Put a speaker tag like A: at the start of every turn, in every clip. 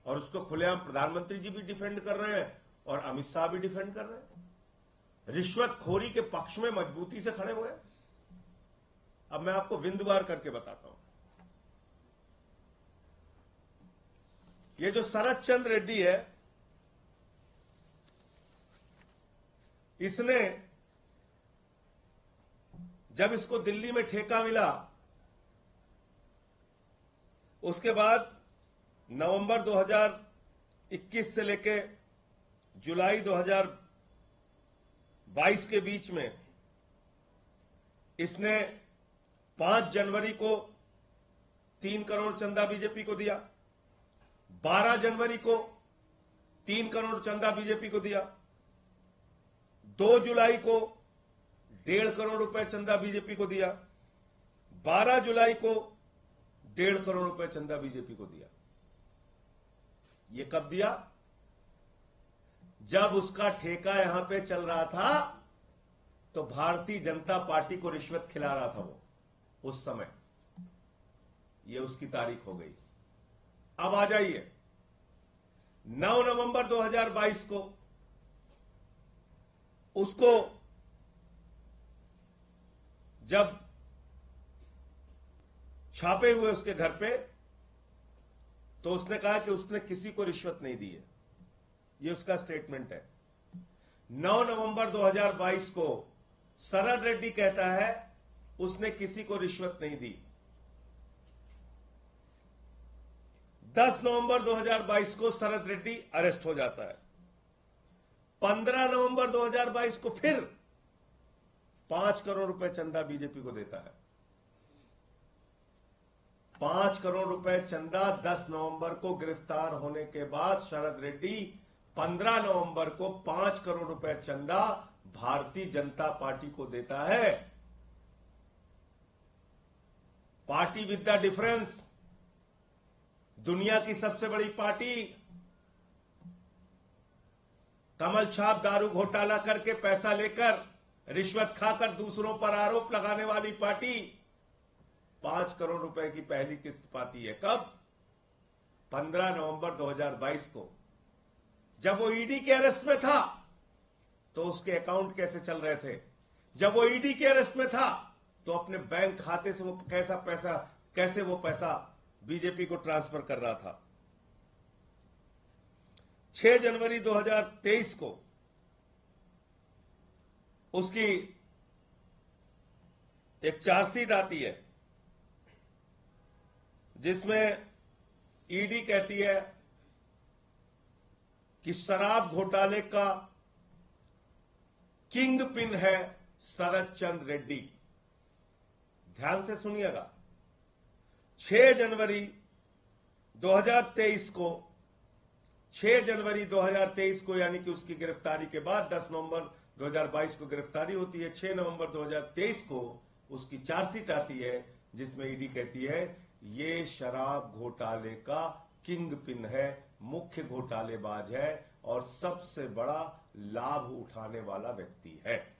A: और उसको खुलेआम प्रधानमंत्री जी भी डिफेंड कर रहे हैं और अमित शाह भी डिफेंड कर रहे हैं। रिश्वतखोरी के पक्ष में मजबूती से खड़े हुए हैं। अब मैं आपको बिंदुवार करके बताता हूं। ये जो शरद चंद्र रेड्डी है, इसने जब इसको दिल्ली में ठेका मिला, उसके बाद नवंबर 2021 से लेके जुलाई 2022 के बीच में इसने 5 जनवरी को 3 करोड़ चंदा बीजेपी को दिया, 12 जनवरी को 3 करोड़ चंदा बीजेपी को दिया, 2 जुलाई को 1.5 करोड़ रुपए चंदा बीजेपी को दिया, 12 जुलाई को 1.5 करोड़ रुपए चंदा बीजेपी को दिया। ये कब दिया? जब उसका ठेका यहां पे चल रहा था तो भारतीय जनता पार्टी को रिश्वत खिला रहा था वो, उस समय। ये उसकी तारीख हो गई। अब आ जाइए 9 नवंबर 2022 को उसको जब छापे हुए उसके घर पे, तो उसने कहा कि उसने किसी को रिश्वत नहीं दी है। ये उसका स्टेटमेंट है। 9 नवंबर 2022 को शरद रेड्डी कहता है उसने किसी को रिश्वत नहीं दी। 10 नवंबर 2022 को शरद रेड्डी अरेस्ट हो जाता है। 15 नवंबर 2022 को फिर 5 करोड़ रुपए चंदा बीजेपी को देता है। 5 करोड़ रुपए चंदा 10 नवंबर को गिरफ्तार होने के बाद शरद रेड्डी 15 नवंबर को 5 करोड़ रुपए चंदा भारतीय जनता पार्टी को देता है। पार्टी विद द डिफरेंस, दुनिया की सबसे बड़ी पार्टी, कमल छाप दारू घोटाला करके पैसा लेकर रिश्वत खाकर दूसरों पर आरोप लगाने वाली पार्टी 5 करोड़ रुपए की पहली किस्त पाती है। कब? 15 नवंबर 2022 को। जब वो ईडी के अरेस्ट में था तो उसके अकाउंट कैसे चल रहे थे? जब वो ईडी के अरेस्ट में था तो अपने बैंक खाते से वो कैसे वो पैसा बीजेपी को ट्रांसफर कर रहा था। 6 जनवरी 2023 को उसकी एक चार्जशीट आती है जिसमें ईडी कहती है कि शराब घोटाले का किंग पिन है शरद चंद्र रेड्डी। ध्यान से सुनिएगा। 6 जनवरी 2023 को 6 जनवरी 2023 को यानी कि उसकी गिरफ्तारी के बाद 10 नवंबर 2022 को गिरफ्तारी होती है। 6 नवंबर 2023 को उसकी चार्जशीट आती है जिसमें ईडी कहती है ये शराब घोटाले का किंग पिन है, मुख्य घोटालेबाज है और सबसे बड़ा लाभ उठाने वाला व्यक्ति है।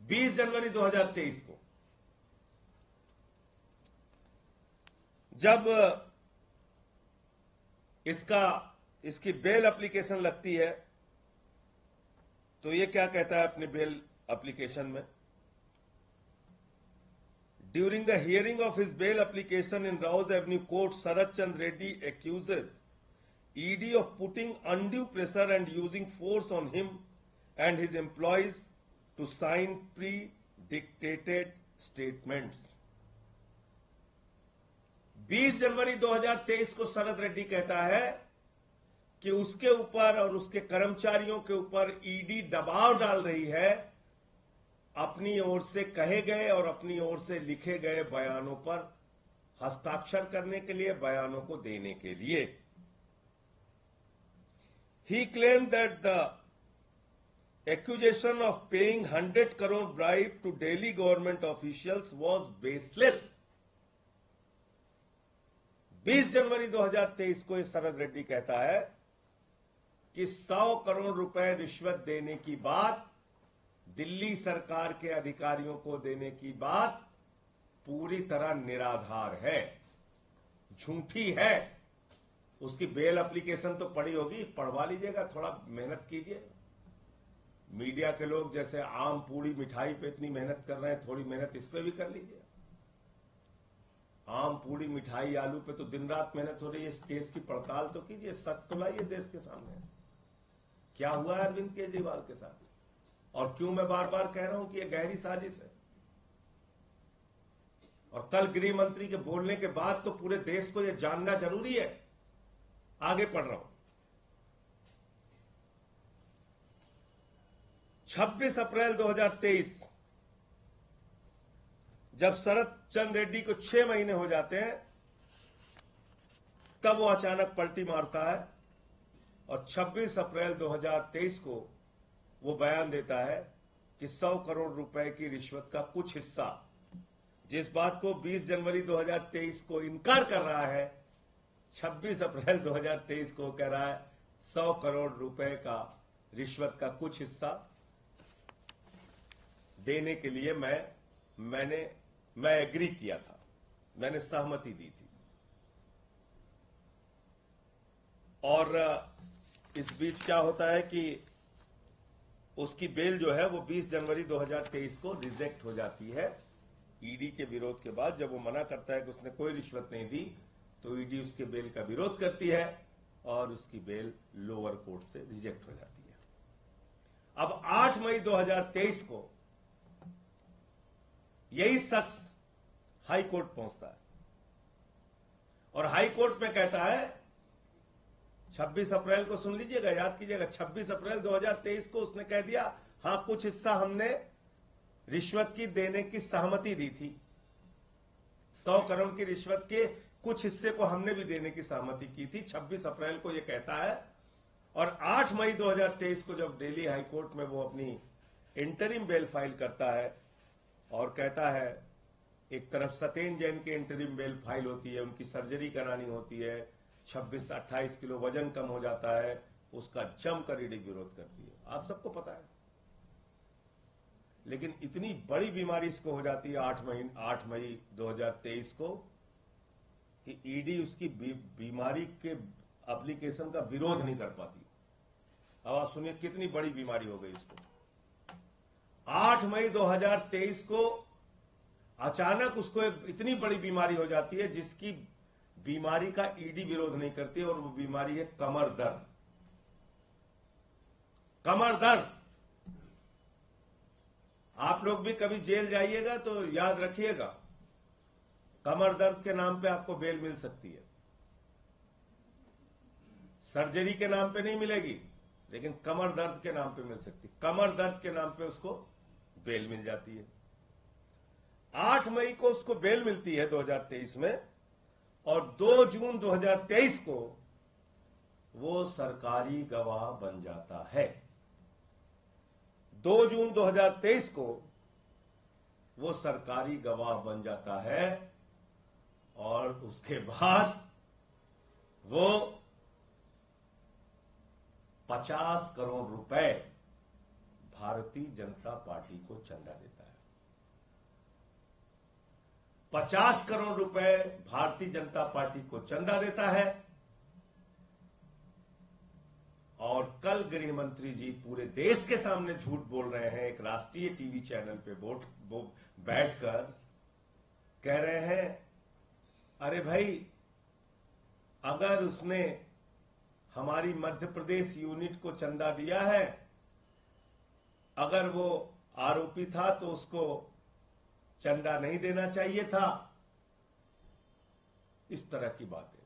A: 20 जनवरी 2023 को जब इसकी बेल एप्लीकेशन लगती है तो ये क्या कहता है अपने बेल एप्लीकेशन में? During the hearing of his bail application in Rouse avenue court, Sharad Chandra Reddy accuses ED of putting undue pressure and using force on him and his employees to sign pre dictated statements. 20 जनवरी 2023 को शरद रेड्डी कहता है कि उसके ऊपर और उसके कर्मचारियों के ऊपर ईडी दबाव डाल रही है अपनी ओर से कहे गए और अपनी ओर से लिखे गए बयानों पर हस्ताक्षर करने के लिए, बयानों को देने के लिए। He claimed that the accusation of paying 100 crore bribe to Delhi government officials was baseless. 20 जनवरी 2023 को शरद रेड्डी कहता है कि 100 करोड़ रुपए रिश्वत देने की बात, दिल्ली सरकार के अधिकारियों को देने की बात पूरी तरह निराधार है। झूठी है, उसकी बेल एप्लीकेशन तो पड़ी होगी, पढ़वा लीजिएगा, थोड़ा मेहनत कीजिए। मीडिया के लोग जैसे आम पूड़ी मिठाई पे इतनी मेहनत कर रहे हैं, थोड़ी मेहनत इस पे भी कर लीजिए। आम पूड़ी मिठाई आलू पे तो दिन रात मेहनत हो रही है, इस केस की पड़ताल तो कीजिए, सच तो लाइए देश के सामने। क्या हुआ है अरविंद केजरीवाल के साथ, और क्यों मैं बार बार कह रहा हूं कि यह गहरी साजिश है। और कल गृह मंत्री के बोलने के बाद तो पूरे देश को यह जानना जरूरी है। आगे पढ़ रहा हूं। 26 अप्रैल 2023 जब शरद चंद्र रेड्डी को 6 महीने हो जाते हैं, तब वो अचानक पलटी मारता है और 26 अप्रैल 2023 को वो बयान देता है कि 100 करोड़ रुपए की रिश्वत का कुछ हिस्सा, जिस बात को 20 जनवरी 2023 को इनकार कर रहा है, 26 अप्रैल 2023 को कह रहा है 100 करोड़ रुपए का रिश्वत का कुछ हिस्सा देने के लिए मैं एग्री किया था, मैंने सहमति दी थी। और इस बीच क्या होता है कि उसकी बेल जो है वो 20 जनवरी 2023 को रिजेक्ट हो जाती है। ईडी के विरोध के बाद जब वो मना करता है कि उसने कोई रिश्वत नहीं दी, तो ईडी उसके बेल का विरोध करती है और उसकी बेल लोअर कोर्ट से रिजेक्ट हो जाती है। अब 8 मई 2023 को यही शख्स हाई कोर्ट पहुंचता है और हाई कोर्ट में कहता है, 26 अप्रैल को सुन लीजिएगा, याद कीजिएगा, 26 अप्रैल 2023 को उसने कह दिया, हां कुछ हिस्सा हमने रिश्वत की देने की सहमति दी थी, 100 करोड़ की रिश्वत के कुछ हिस्से को हमने भी देने की सहमति की थी। 26 अप्रैल को यह कहता है और 8 मई 2023 को जब दिल्ली हाई कोर्ट में वो अपनी इंटरिम बेल फाइल करता है और कहता है, एक तरफ सत्येंद्र जैन के इंटरिम बेल फाइल होती है, उनकी सर्जरी करानी होती है, 26-28 किलो वजन कम हो जाता है, उसका जमकर ईडी विरोध करती है, आप सबको पता है। लेकिन इतनी बड़ी बीमारी इसको हो जाती है 8 मई 2023 को कि ईडी उसकी बीमारी के एप्लीकेशन का विरोध नहीं कर पाती। अब आप सुनिए कितनी बड़ी बीमारी हो गई इसको। 8 मई 2023 को अचानक उसको इतनी बड़ी बीमारी हो जाती है जिसकी बीमारी का ईडी विरोध नहीं करती, और वो बीमारी है कमर दर्द। कमर दर्द, आप लोग भी कभी जेल जाइएगा तो याद रखिएगा, कमर दर्द के नाम पे आपको बेल मिल सकती है। सर्जरी के नाम पे नहीं मिलेगी, लेकिन कमर दर्द के नाम पे मिल सकती है। कमर दर्द के नाम पे उसको बेल मिल जाती है। 8 मई को उसको बेल मिलती है 2023 में, और 2 जून 2023 को वो सरकारी गवाह बन जाता है। 2 जून 2023 को वो सरकारी गवाह बन जाता है और उसके बाद वो 50 करोड़ रुपए भारतीय जनता पार्टी को चंदा देता है। 50 करोड़ रुपए भारतीय जनता पार्टी को चंदा देता है। और कल गृह मंत्री जी पूरे देश के सामने झूठ बोल रहे हैं, एक राष्ट्रीय टीवी चैनल पे बैठकर कह रहे हैं, अरे भाई अगर उसने हमारी मध्य प्रदेश यूनिट को चंदा दिया है, अगर वो आरोपी था तो उसको चंदा नहीं देना चाहिए था, इस तरह की बातें।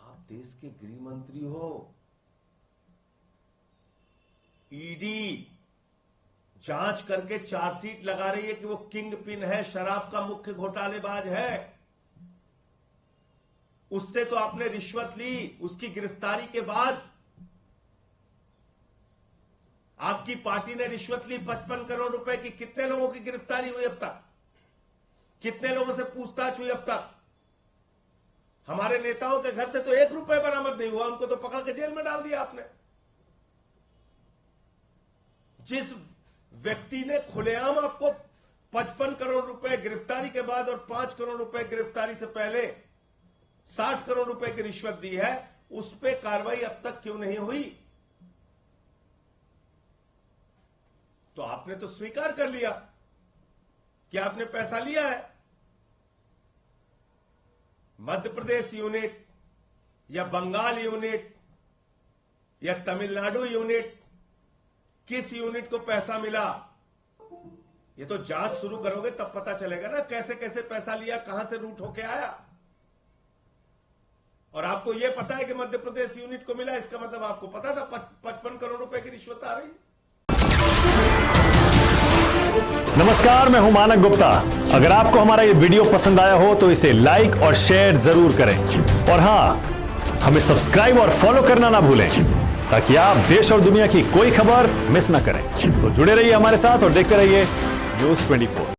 A: आप देश के गृह मंत्री हो, ईडी जांच करके चार्जशीट लगा रही है कि वो किंग पिन है, शराब का मुख्य घोटालेबाज है। उससे तो आपने रिश्वत ली, उसकी गिरफ्तारी के बाद आपकी पार्टी ने रिश्वत ली 55 करोड़ रुपए की। कितने लोगों की गिरफ्तारी हुई अब तक? कितने लोगों से पूछताछ हुई अब तक? हमारे नेताओं के घर से तो 1 रुपए बरामद नहीं हुआ, उनको तो पकड़ के जेल में डाल दिया आपने। जिस व्यक्ति ने खुलेआम आपको 55 करोड़ रुपए गिरफ्तारी के बाद और 5 करोड़ रुपए गिरफ्तारी से पहले 60 करोड़ रुपए की रिश्वत दी है, उस पे कार्रवाई अब तक क्यों नहीं हुई? तो आपने तो स्वीकार कर लिया कि आपने पैसा लिया है। मध्य प्रदेश यूनिट या बंगाल यूनिट या तमिलनाडु यूनिट, किस यूनिट को पैसा मिला, ये तो जांच शुरू करोगे तब पता चलेगा ना, कैसे कैसे पैसा लिया, कहां से रूट होके आया। और आपको यह पता है कि मध्य प्रदेश यूनिट को मिला, इसका मतलब आपको पता था 55 करोड़ रुपए की रिश्वत आ रही।
B: नमस्कार, मैं हूं मानक गुप्ता। अगर आपको हमारा ये वीडियो पसंद आया हो तो इसे लाइक और शेयर जरूर करें, और हां, हमें सब्सक्राइब और फॉलो करना ना भूलें ताकि आप देश और दुनिया की कोई खबर मिस ना करें। तो जुड़े रहिए हमारे साथ और देखते रहिए News 24।